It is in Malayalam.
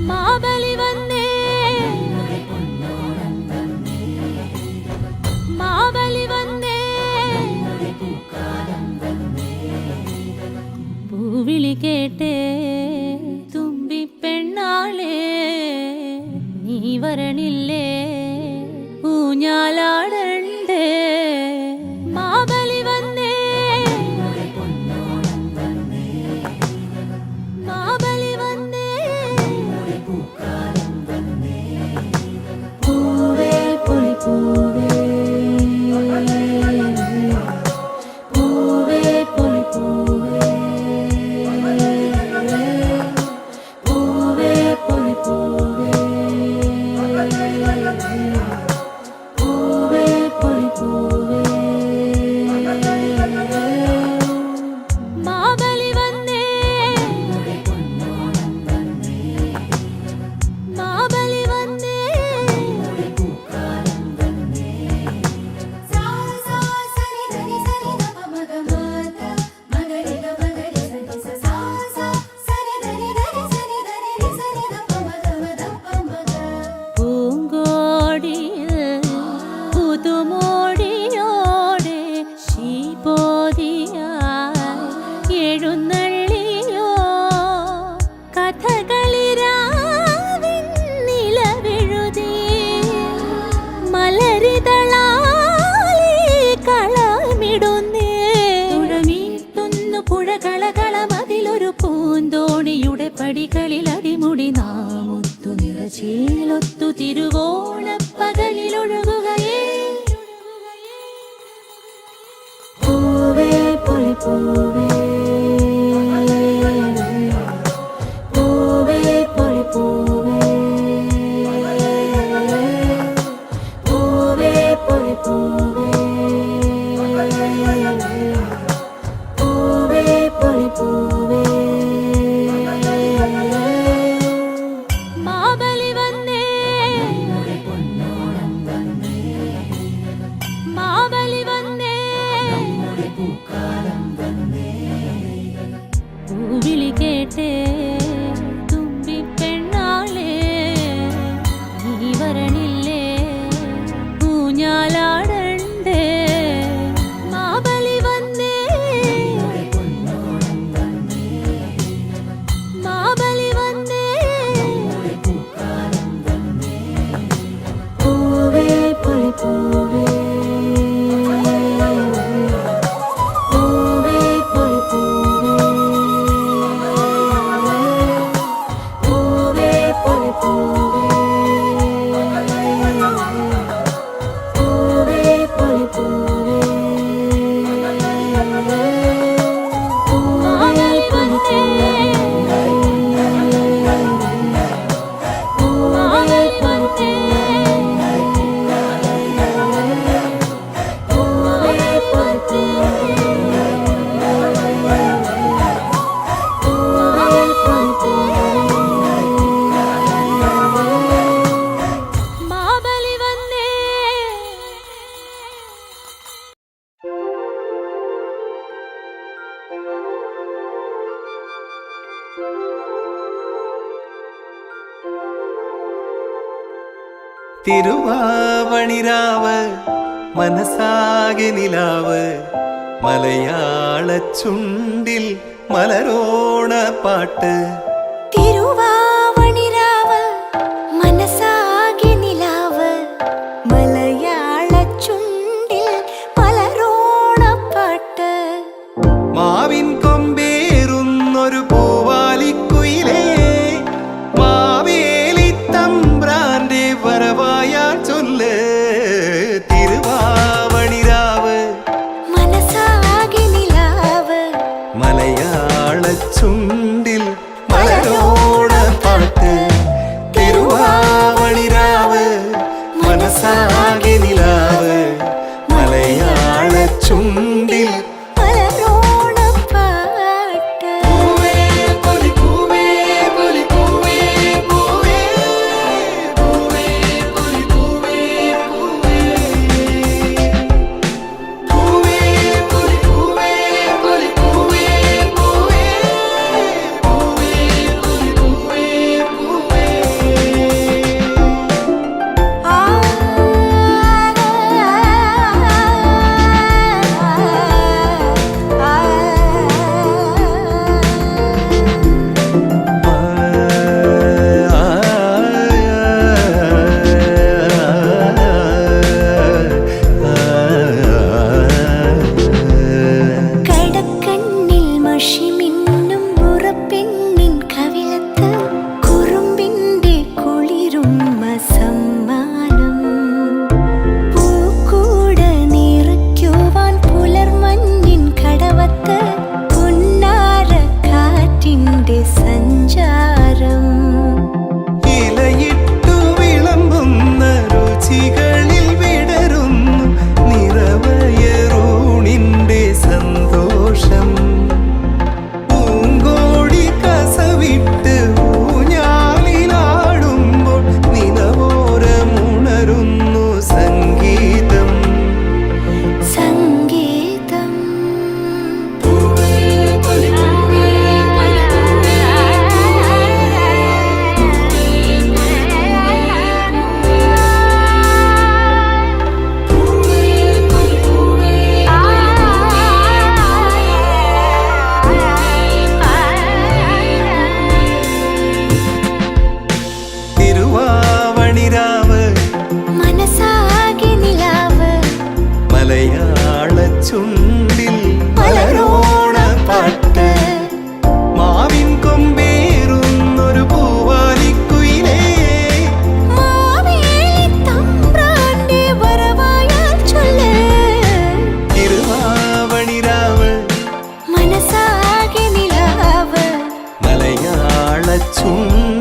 മാബലി വന്നേ മാബലി വന്നേ പൂവിളി കേട്ടേ തുമ്പി പെണ്ണാളേ നീ വരണില്ലേ ഊഞ്ഞാലാടണ്ടേ മാബലി വന്നേ മാബലി വന്നേ പൂവേ പൊലി പൂവേ പൂവേ പൊലി പൂവേ പൂവേ പൊലി പൂവേ പൂവേ പൊലി പൂവേ മാബലി വന്നേ മാബലി വന്നേ പൂങ്കോടിയിൽ പുതുമോടിയോടെ ശീപോതിയായി എഴുന്നള്ളിയോ കഥകളിരാവിൻ നിലവെഴുതി മലരിതളാലി കളമിടുന്നേ തുഴമീട്ടുന്നു പുഴകളകളമതിലൊരു പൂന്തോണിയുടെ പടികളിൽ അടിമുടി നാമൊത്തു നിറചേലൊത്തു തിരുവോണപ്പകലിലൊഴുകുകയേ പൂവേ പൊലി പൂവേ പൂവേ പൊലി പൂവേ പൂവേ പൊലി പൂവേ പൂവേ പൊലി പൂവേ മാബലി വന്നേ മാബലി വന്നേ പൂവിളി കേട്ടേ തുമ്പി പെണ്ണാളേ നീ വരണില്ലേ ഊഞ്ഞാലാടണ്ടേ മാബലി വന്നേ മാബലി വന്നേ പൂവേ പൊലി പൂവേ പൂവേ പൊലി പൂവേ പൂവേ പൊലി പൂവേ പൂവേ പൊലി പൂവേ മാബലി വന്നേ മാബലി വന്നേ പൂവേ പൊലി പൂവേ മാബലി വന്നേ തിരുവാവണിരാവ് മനസാകെ നിലാവ് മലയാള ചുണ്ടിൽ മലരോണ പാട്ട് തിരുവാവണിരാവ് മനസാകെ നിലാവ് മലയാള ചുണ്ടിൽ മലരോണപ്പാട്ട് മാവിൻ കൊമ്പേറുന്നൊരു പൂവാലിക്കുയിലേ മാവേലി തമ്പ്രാന്റെ വരവായാൽ ചൊല്ല് തിരുവാവണിരാവ് മനസാകെ നിലാവ് മലയാള ചുണ്ടിൽ മലരോണ പാട്ട് തിരുവാവണിരാവ് മനസാകെ നിലാവ് മലയാള ചുണ്ടിൽ മലരോണപ്പാട്ട് പൂവേ പൊലി പൂവേ പൊലി പൂവേ പൂവേ പൂവേ പൊലി പൂവേ പൂവേ പൂവേ പൊലി പൂവേ ചുണ്ടിൽ